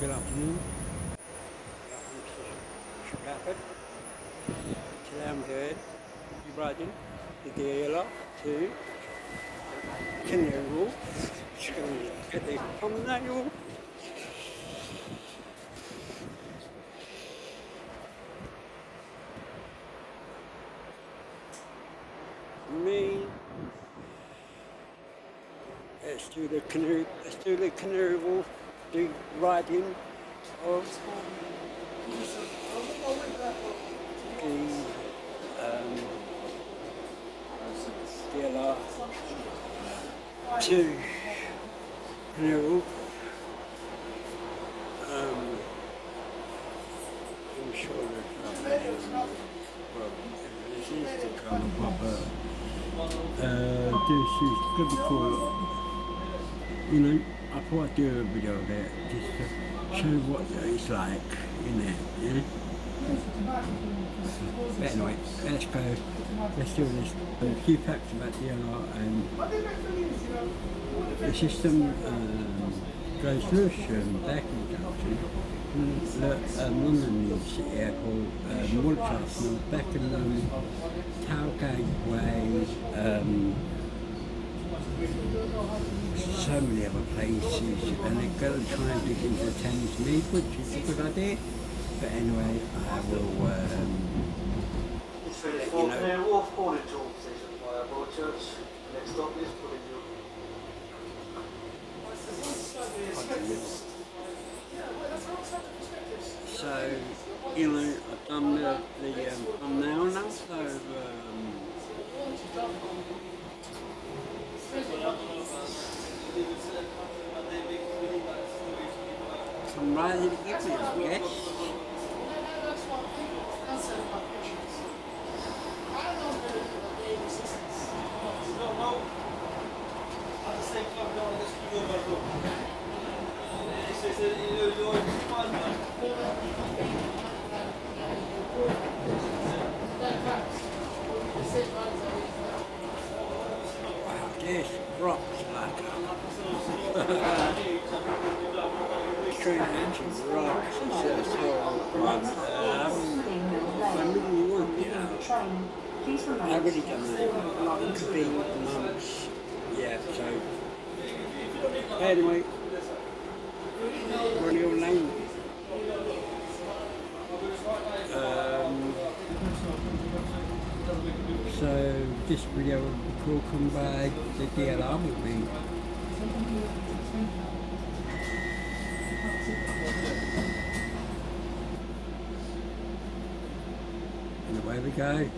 Good afternoon. Welcome to Stratford. Today I'm going to be riding the DLR to Canary Wharf. Just going to get the thumbnail. Me. Let's do the Canary Wharf. Do riding of the DLR to Canary Wharf. I'm sure there's this is the colour proper. This is good to cool. I thought I'd do a video of it just to show what it's like in there, But anyway, let's go. Let's do this. A few facts about DLR and the system goes loose and back in junction. London City Airport, Londontransport, Beckenham, Tower Gateway, so many other places, and they're going to try and dig into the Thames Mead, which is a good idea. But anyway, I will let you know. Canary Wharf calling to all stations via Broadchurch. Next stop is Puddingham. So, I've done the thumbnail now, so I'm ready to give it, I guess. Wow, this rocks like train engine rocks. It's a one. I really want, I really don't know. It could be months. Yeah, so. Anyway, we're in the old lane. So this video will be broken by the DLR with me. And away we go.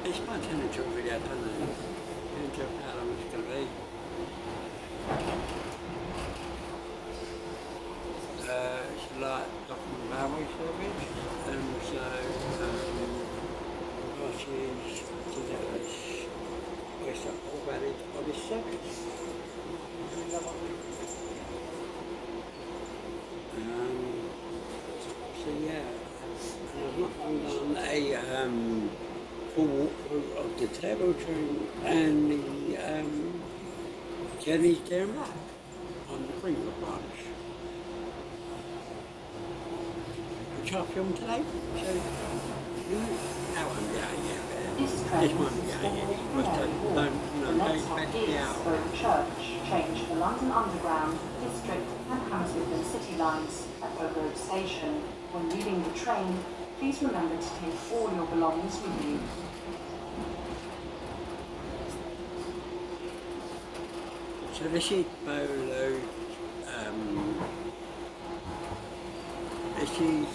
It's might turn into a video, don't it? Into how long it's going to be. It's like Document Railway Service, and so buses, today, it's all valid on this service. So yeah, and I've not done a full walkthrough of the travel train and the journeys there and back on the Greenwood branch, which I filmed today. So that won't be out yet. This won't be out yet. Don't back to the hour. Church change the London Underground, District and Hammersmith City lines at Oak Grove Station. When leaving the train, please remember to take all your belongings with you. So this is Bolo, this is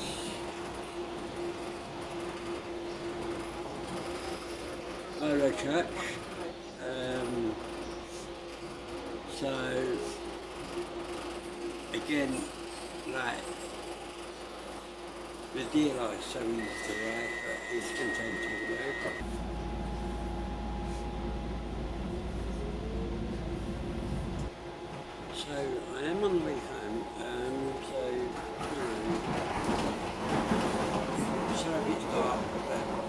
Bolo Church. So again, like The DLR is so easy to ride, but it's content to go. So I am on the way home, so a bit dark,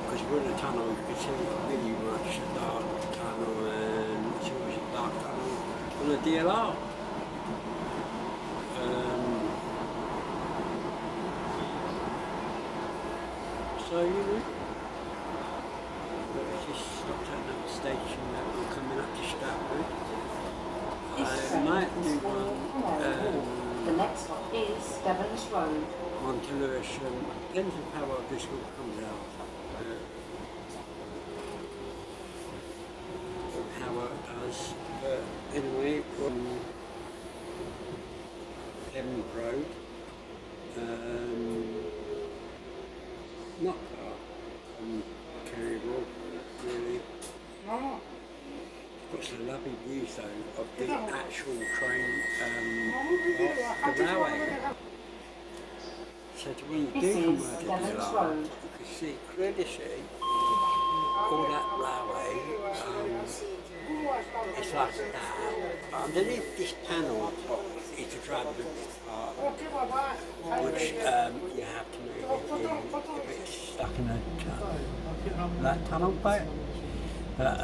because we're in a tunnel, you can see really much a dark tunnel, and it's always a dark tunnel on the DLR. So, you know, we just stopped at another station that we're coming up to Stratford. I might do one. The next stop is Devon's Road. On to Lewisham. Depends on how this will come out. How it does. But anyway, from Devon's Road. Not far from Canary, really. Got some lovely views though of the actual train, the railway. So when you do come out to DLR, you can see clearly see all that railway. It's like that. Underneath this panel is a driverless part, which you have to move if it's stuck in that tunnel bit. But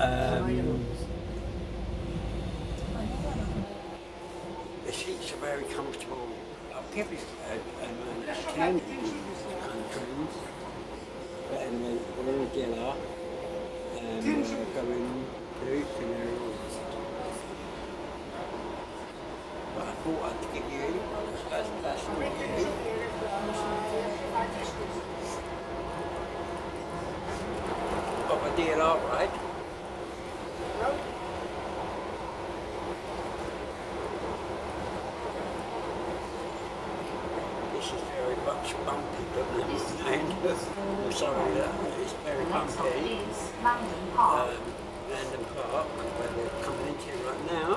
the seats are very comfortable. People can kind of trains. But anyway, we're on a DLR and we're going to Canary. But I thought I'd give you as personal review of a DLR ride. This is very much bumpy, and I'm sorry that it's very bumpy. Landon Park, where we're coming into right now.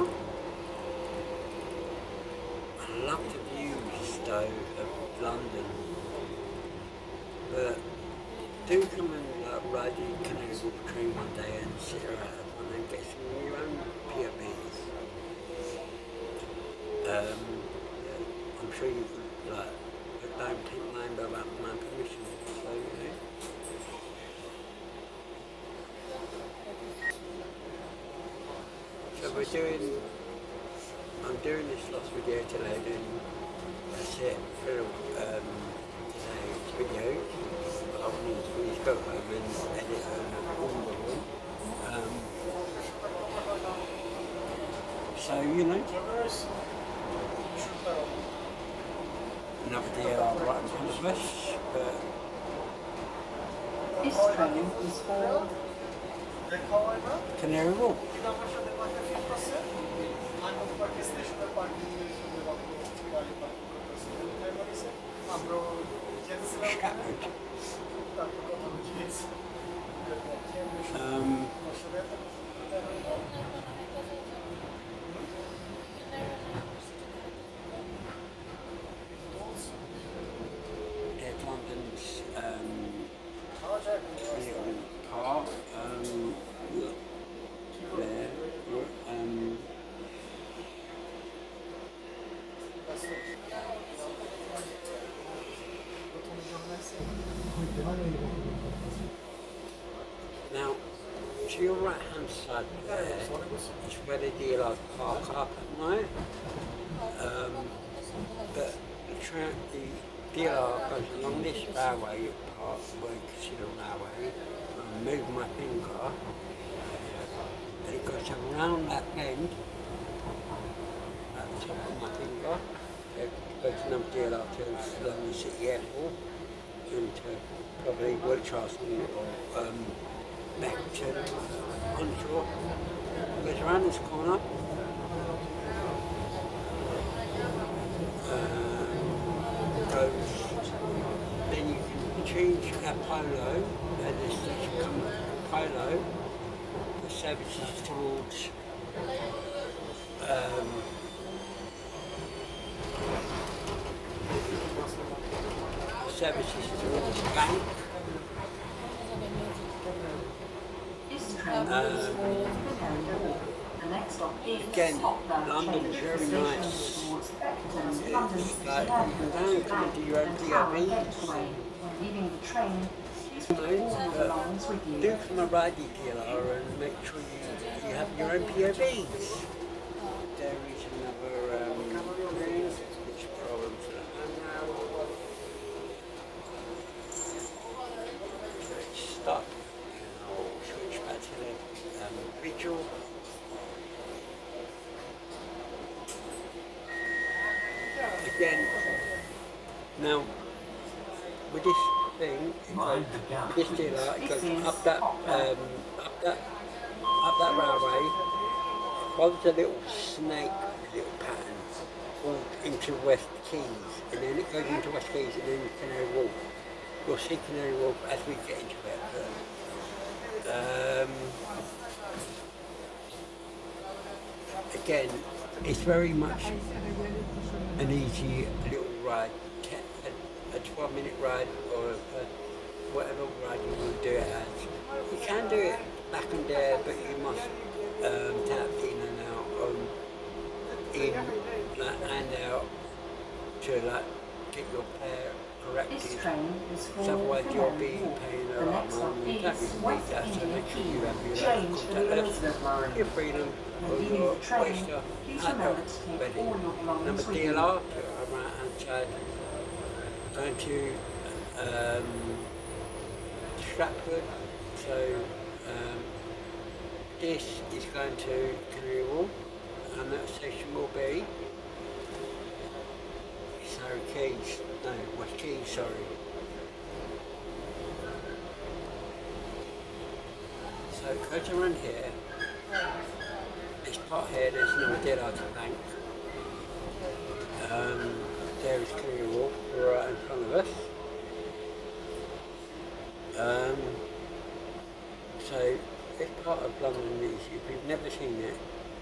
I love the views though of London, but do come and ride the Canary train one day and sit around and get some of your own POBs. I'm sure you could but don't take mine without my permission, so you know. So I'm doing this last video today, and that's it for today's video. I'll need to go home and edit all of them. So, you know, another DLR right in front of us, but this train is for Canary Wharf. Stratford. There's London's little park. There. Now, to your right hand side there is where the DLR park up at night. But the DLR goes along this railway part where you can see the railway. I move my finger and it goes around that bend at the top of my finger. It goes another DLR to London City Airport and to probably Wiltshire or Beckton onshore. Goes around this corner. Then you can change at Polo, and this station comes at Polo. The services towards services towards the bank. This train moves towards Canary Wharf. The next stop is Again, Stratford London's change very the station nice. towards Beckton, London City Like Airport, you can down, come Bank into your own and Tower POVs. Gateway. When leaving the train, please take all your belongings with you. Do come and ride the DLR and make sure you have your own POVs. There is another which problem for that now. So it's stuck. And I'll switch back to the visual. Again, now with this thing, this DLR, it goes up that railway, follows a little snake, little pattern, all into West Keys, and then it goes into West Keys and then Canary Wharf. You'll see Canary Wharf as we get into it. Again, it's very much an easy little ride, a 12-minute ride or whatever ride you want to do it as. You can do it back and there, but you must tap in and out, and out to get your fare corrected. This train is for Otherwise you'll be Canary Wharf. paying a The lot next more stop money. That is is West that, so India make sure you Quay. have your Change for the Elizabeth line. your freedom When or leaving your the train, oyster please at remember your to take wedding. all your belongings Number with you. DLR to our right hand side, going to Stratford. So this is going to Canary Wharf, and that station will be West Keys, sorry. So it goes around here. This part here, there's another DLR to bank. There is Canary Wharf right in front of us. So this part of London is, if you've never seen it,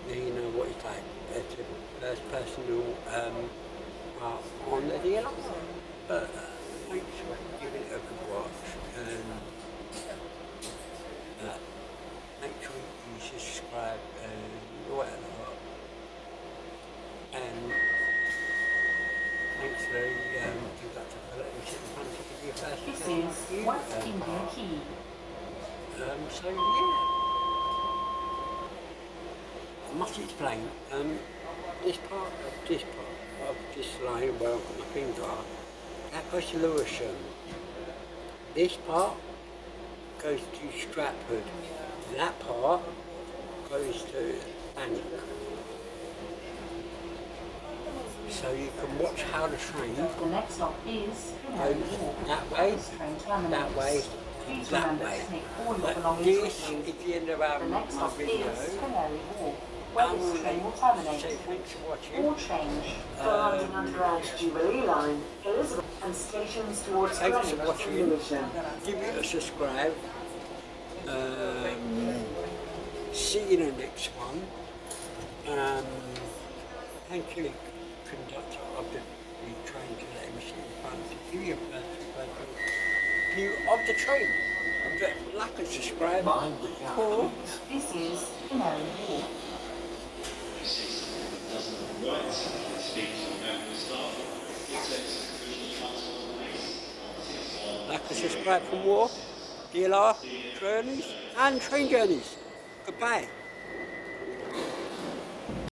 then you know what it's like. It's a first personal part on the DLR. But make sure you give it a good watch and make sure you subscribe and all that lot. And thanks for letting me sit in front of you first. This is West India Quay. So yeah, I must explain. This part of this line where I've got my finger, that goes to Lewisham. This part goes to Stratford. That part goes to Bank. So you can watch how the train The next stop is Canary goes Wharf. that way, This train terminates. that way, Please that remember way. to take all your But belongings this with you. is the end of our The next my stop video. is Canary Wharf, where this train will terminate. Say thanks for watching. All change For London Underground Jubilee Line, Elizabeth and stations towards Thanks for Greenwich watching. and Lewisham. Give it a subscribe. See you in the next one. Thank you, conductor of the train, to let me sit in front to give you a first view of the train. Like and subscribe. Cool. This is Canary Wharf. Like and subscribe for more DLR journeys and train journeys. Goodbye.